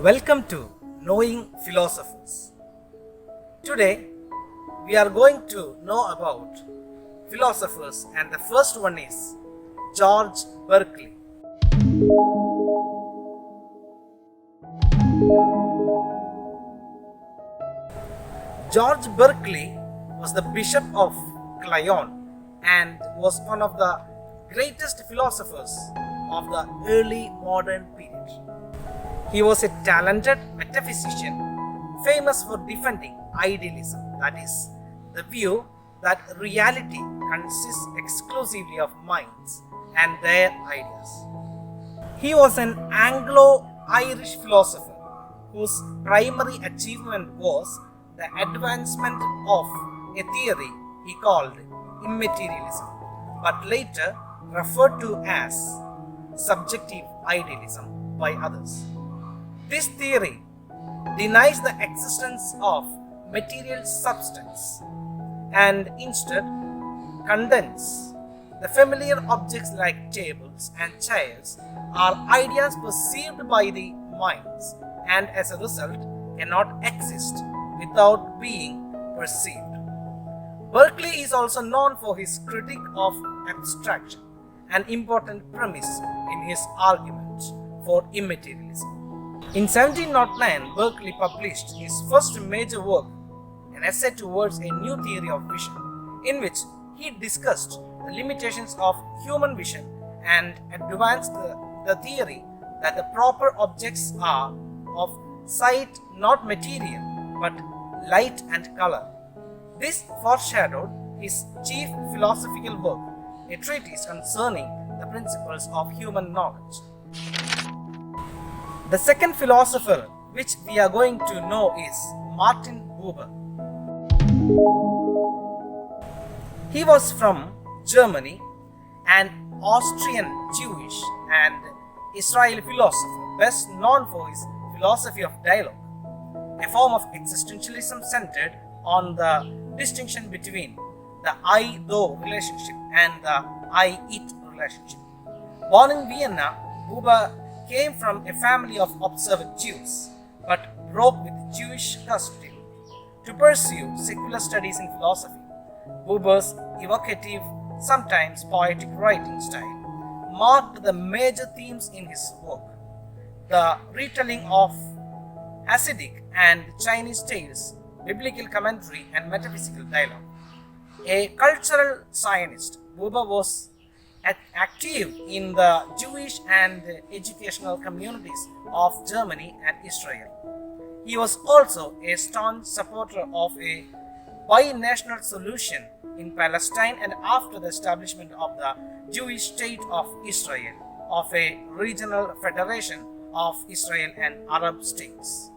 Welcome to Knowing Philosophers. Today we are going to know about philosophers, and the first one is George Berkeley. George Berkeley was the Bishop of Clayton and was one of the greatest philosophers of the early modern period. He was a talented metaphysician famous for defending idealism, that is, the view that reality consists exclusively of minds and their ideas. He was an Anglo-Irish philosopher whose primary achievement was the advancement of a theory he called immaterialism, but later referred to as subjective idealism by others. This theory denies the existence of material substance and instead contends the familiar objects like tables and chairs are ideas perceived by the minds and as a result cannot exist without being perceived. Berkeley is also known for his critique of abstraction, an important premise in his argument for immaterialism. In 1709, Berkeley published his first major work, an essay towards a new theory of vision, in which he discussed the limitations of human vision and advanced the theory that the proper objects are of sight not material but light and color. This foreshadowed his chief philosophical work, a treatise concerning the principles of human knowledge. The second philosopher which we are going to know is Martin Buber. He was from Germany, an Austrian Jewish and Israeli philosopher, best known for his philosophy of dialogue, a form of existentialism centered on the distinction between the I-thou relationship and the I-it relationship. Born in Vienna, Buber came from a family of observant Jews, but broke with Jewish custom to pursue secular studies in philosophy. Buber's evocative, sometimes poetic writing style marked the major themes in his work: the retelling of Hasidic and Chinese tales, biblical commentary, and metaphysical dialogue. A cultural Zionist, Buber was active in the Jewish and educational communities of Germany and Israel. He was also a staunch supporter of a bi-national solution in Palestine and after the establishment of the Jewish state of Israel, of a regional federation of Israel and Arab states.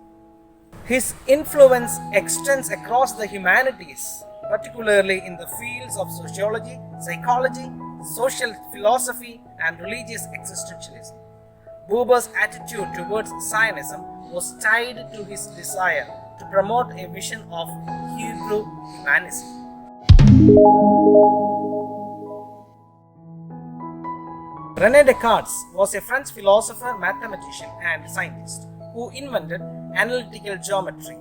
His influence extends across the humanities, particularly in the fields of sociology, psychology, social philosophy, and religious existentialism. Buber's attitude towards Zionism was tied to his desire to promote a vision of Hebrew humanism. Rene Descartes was a French philosopher, mathematician, and scientist who invented analytical geometry,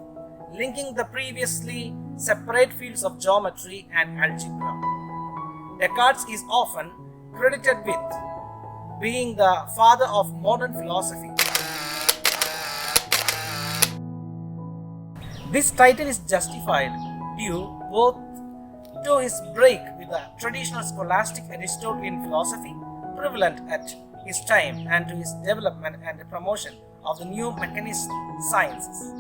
linking the previously separate fields of geometry and algebra. Descartes is often credited with being the father of modern philosophy. This title is justified due both to his break with the traditional scholastic Aristotelian philosophy prevalent at his time and to his development and promotion of the new mechanist sciences.